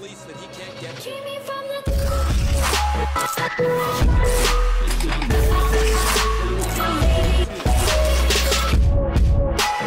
release that he can't get to.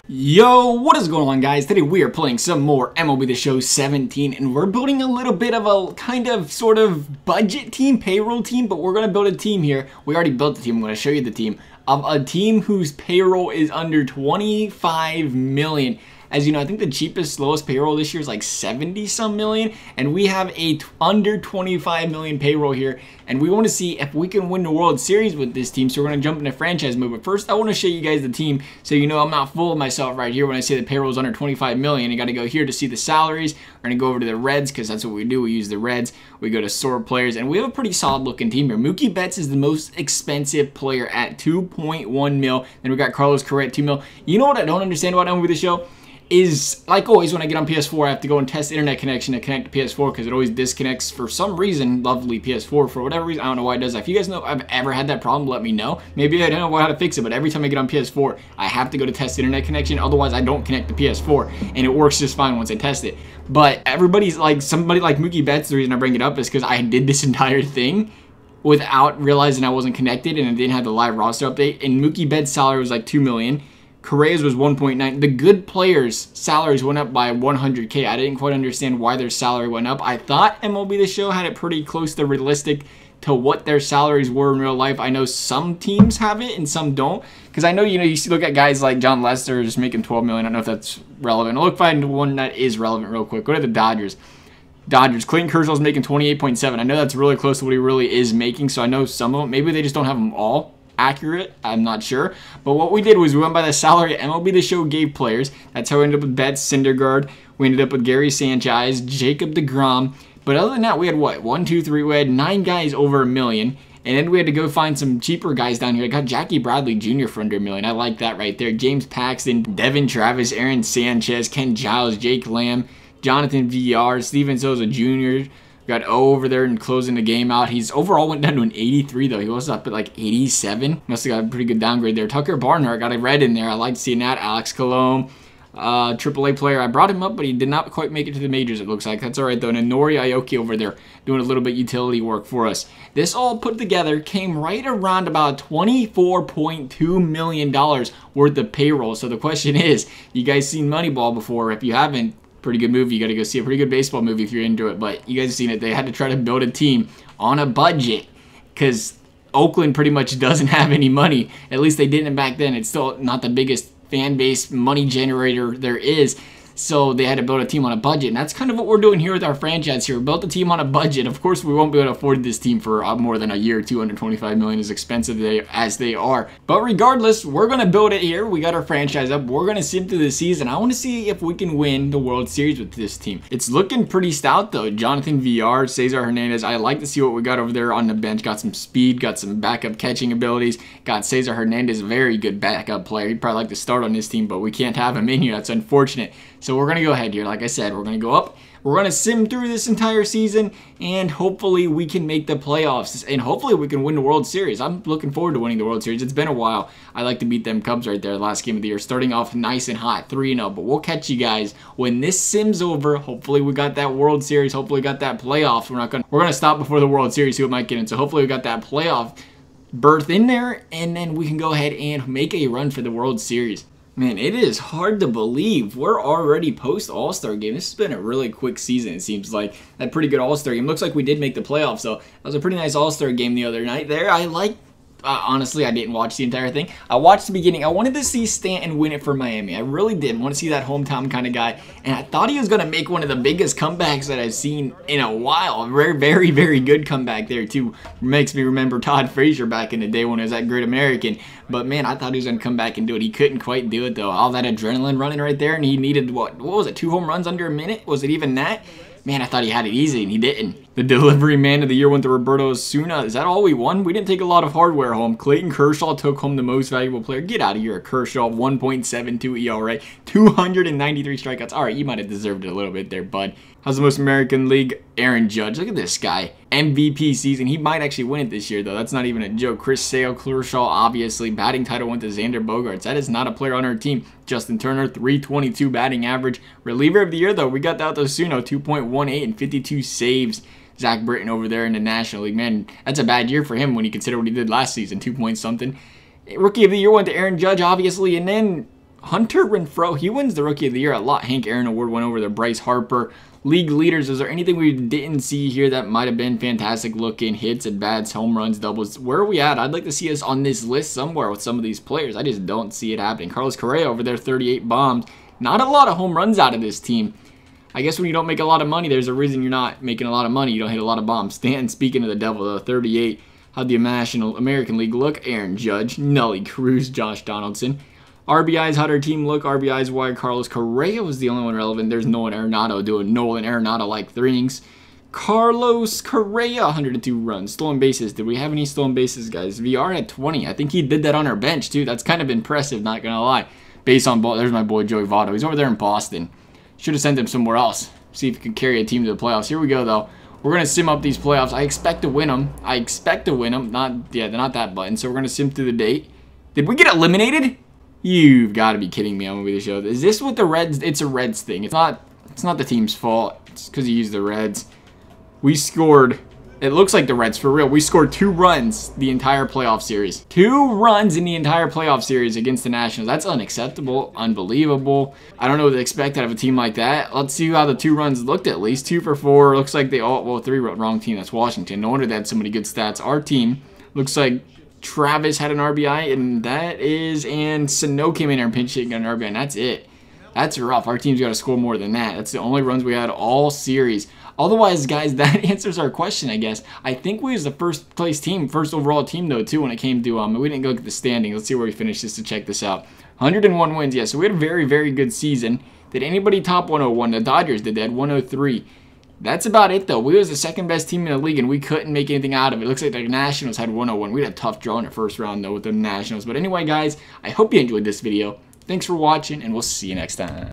Yo, what is going on, guys? Today we are playing some more MLB The Show 17, and we're building a little bit of a kind of sort of budget team, payroll team, but we're going to build a team here. We already built the team. I'm going to show you the team of a team whose payroll is under 25 million. As you know, I think the cheapest, lowest payroll this year is like 70-some million, and we have a under 25 million payroll here, and we want to see if we can win the World Series with this team. So we're going to jump into franchise mode, but first I want to show you guys the team so you know I'm not full of myself right here when I say the payroll is under 25 million. You got to go here to see the salaries. We're going to go over to the Reds because that's what we do. We use the Reds. We go to sort players, and we have a pretty solid looking team here. Mookie Betts is the most expensive player at 2.1 mil. Then we got Carlos Correa at 2 mil. You know what I don't understand about MLB The Show? Is, like always, when I get on PS4, I have to go and test internet connection to connect to PS4 because it always disconnects for some reason. Lovely PS4, for whatever reason, I don't know why it does that. If you guys know if I've ever had that problem, let me know. Maybe I don't know how to fix it, but every time I get on PS4, I have to go to test internet connection. Otherwise, I don't connect to PS4, and it works just fine once I test it. But everybody's like, somebody like Mookie Betts, the reason I bring it up is because I did this entire thing without realizing I wasn't connected, and I didn't have the live roster update, and Mookie Betts' salary was like $2 million. Correa's was 1.9. The good players' salaries went up by 100K. I didn't quite understand why their salary went up. I thought MLB The Show had it pretty close to realistic to what their salaries were in real life. I know some teams have it and some don't. Because I know, you look at guys like John Lester just making 12 million. I don't know if that's relevant. I'll look find one that is relevant real quick. Go to the Dodgers. Clayton Kershaw's making 28.7. I know that's really close to what he really is making. So I know some of them, maybe they just don't have them all accurate, I'm not sure, but what we did was we went by the salary MLB The Show gave players. That's how we ended up with Betts, Syndergaard. We ended up with Gary Sanchez, Jacob deGrom. But other than that, we had what, 1, 2, 3, we had 9 guys over $1 million, and then we had to go find some cheaper guys down here. I got Jackie Bradley Jr. for under $1 million. I like that right there. James Paxton, Devin Travis, Aaron Sanchez, Ken Giles, Jake Lamb, Jonathan VR, Steven Souza Jr. Got O over there and closing the game out. He's overall went down to an 83 though. He was up at like 87. Must have got a pretty good downgrade there. Tucker Barnhart got a red in there. I liked seeing that. Alex Colomb, AAA player. I brought him up, but he did not quite make it to the majors, it looks like. That's all right though. And Nori Aoki over there doing a little bit utility work for us. This all put together came right around about $24.2 million worth of payroll. So the question is, you guys seen Moneyball before? If you haven't, pretty good movie. You got to go see a pretty good baseball movie if you're into it. But you guys have seen it. They had to try to build a team on a budget because Oakland pretty much doesn't have any money. At least they didn't back then. It's still not the biggest fan base money generator there is. So they had to build a team on a budget. And that's kind of what we're doing here with our franchise here. We built a team on a budget. Of course, we won't be able to afford this team for more than a year. $225 million as expensive as they are. But regardless, we're going to build it here. We got our franchise up. We're going to sim through the season. I want to see if we can win the World Series with this team. It's looking pretty stout, though. Jonathan VR, Cesar Hernandez. I like to see what we got over there on the bench. Got some speed, got some backup catching abilities. Got Cesar Hernandez, a very good backup player. He'd probably like to start on this team, but we can't have him in here. That's unfortunate. So we're going to go ahead here. Like I said, we're going to go up. We're going to sim through this entire season, and hopefully we can make the playoffs, and hopefully we can win the World Series. I'm looking forward to winning the World Series. It's been a while. I like to beat them Cubs right there, last game of the year, starting off nice and hot, 3-0. But we'll catch you guys when this sim's over. Hopefully we got that World Series. Hopefully we got that playoffs. We're gonna stop before the World Series, see what might get in. So hopefully we got that playoff berth in there, and then we can go ahead and make a run for the World Series. Man, it is hard to believe we're already post All-Star game. This has been a really quick season, it seems like. That pretty good All-Star game. Looks like we did make the playoffs, though. That was a pretty nice All-Star game the other night there. I like honestly, I didn't watch the entire thing. I watched the beginning. I wanted to see Stanton win it for Miami. I really did. I want to see that hometown kind of guy. And I thought he was going to make one of the biggest comebacks that I've seen in a while. A very, very, very good comeback there, too. Makes me remember Todd Frazier back in the day when he was at Great American. But, man, I thought he was going to come back and do it. He couldn't quite do it, though. All that adrenaline running right there, and he needed, what was it, 2 home runs under a minute? Was it even that? Man, I thought he had it easy, and he didn't. The delivery man of the year went to Roberto Osuna. Is that all we won? We didn't take a lot of hardware home. Clayton Kershaw took home the most valuable player. Get out of here, Kershaw. 1.72 ERA, 293 strikeouts. All right, you might have deserved it a little bit there, bud. How's the most American League? Aaron Judge. Look at this guy. MVP season. He might actually win it this year, though. That's not even a joke. Chris Sale, Kershaw, obviously. Batting title went to Xander Bogaerts. That is not a player on our team. Justin Turner, 322 batting average. Reliever of the year, though. We got that Osuna, 2.18 and 52 saves. Zach Britton over there in the National League. Man, that's a bad year for him when you consider what he did last season. 2 point something. Rookie of the year went to Aaron Judge, obviously. And then Hunter Renfroe. He wins the Rookie of the Year a lot. Hank Aaron Award went over to Bryce Harper. League leaders, is there anything we didn't see here that might have been fantastic looking? Hits, at bats, home runs, doubles. Where are we at? I'd like to see us on this list somewhere with some of these players. I just don't see it happening. Carlos Correa over there, 38 bombs. Not a lot of home runs out of this team. I guess when you don't make a lot of money, there's a reason you're not making a lot of money. You don't hit a lot of bombs. Stanton, speaking of the devil, though, 38. How'd the American League look? Aaron Judge, Nelly Cruz, Josh Donaldson. RBIs, how'd our team look? RBIs wide. Carlos Correa was the only one relevant. There's Nolan Arenado doing Nolan Arenado-like things. Carlos Correa, 102 runs. Stolen bases. Did we have any stolen bases, guys? VR had 20. I think he did that on our bench, too. That's kind of impressive, not going to lie. Based on ball, there's my boy Joey Votto. He's over there in Boston. Should have sent him somewhere else. See if he could carry a team to the playoffs. Here we go, though. We're going to sim up these playoffs. I expect to win them. They're not that button. So we're going to sim through the date. Did we get eliminated? You've got to be kidding me. I'm going to be the show. Is this what the Reds... It's a Reds thing. It's not the team's fault. It's because you used the Reds. We scored... It looks like the Reds, for real. We scored 2 runs the entire playoff series. 2 runs in the entire playoff series against the Nationals. That's unacceptable. Unbelievable. I don't know what to expect out of a team like that. Let's see how the 2 runs looked at least. 2 for 4. Looks like they all... Well, 3 wrong team. That's Washington. No wonder they had so many good stats. Our team looks like... Travis had an RBI, and Sano came in there and pinch hit and got an RBI, and that's it. That's rough. Our team's got to score more than that. That's the only runs we had all series. Otherwise, guys, that answers our question, I guess. I think we was the first place team, first overall team, though, too, when it came to, we didn't go look at the standings. Let's see where we finished just to check this out. 101 wins, yeah, so we had a very, very good season. Did anybody top 101? The Dodgers did. They had 103. That's about it, though. We was the second best team in the league, and we couldn't make anything out of it. It looks like the Nationals had 101. We had a tough draw in the first round, though, with the Nationals. But anyway, guys, I hope you enjoyed this video. Thanks for watching, and we'll see you next time.